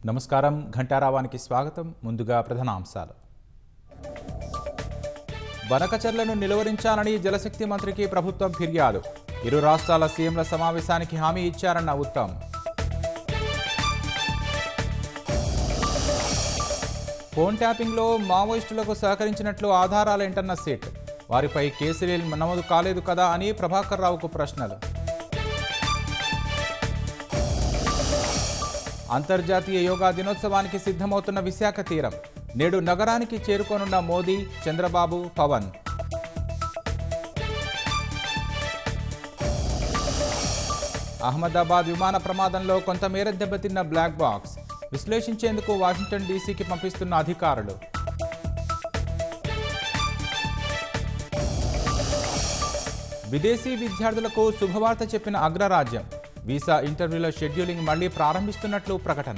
నమస్కారం ఘంటారావానికి స్వాగతం. ముందుగా ప్రధానాంశాలు. బనకచెర్లను నిలువరించాలని జలశక్తి మంత్రికి ప్రభుత్వం ఫిర్యాదు. ఇరు రాష్ట్రాల సీఎంల సమావేశానికి హామీ ఇచ్చారన్న ఉత్తమ్. ఫోన్ ట్యాపింగ్లో మావోయిస్టులకు సహకరించినట్లు ఆధారాలేంటన్న సిట్. వారిపై కేసులు నమోదు కాలేదు కదా అని ప్రభాకర్ రావుకు ప్రశ్నలు. అంతర్జాతీయ యోగా దినోత్సవానికి సిద్ధమవుతున్న విశాఖ తీరం. నేడు నగరానికి చేరుకోనున్న మోదీ, చంద్రబాబు, పవన్. అహ్మదాబాద్ విమాన ప్రమాదంలో కొంతమేర దెబ్బతిన్న బ్లాక్ బాక్స్. విశ్లేషించేందుకు వాషింగ్టన్ డీసీకి పంపిస్తున్న అధికారులు. విదేశీ విద్యార్థులకు శుభవార్త చెప్పిన అగ్రరాజ్యం. వీసా ఇంటర్వ్యూల షెడ్యూలింగ్ మళ్లీ ప్రారంభిస్తున్నట్లు ప్రకటన.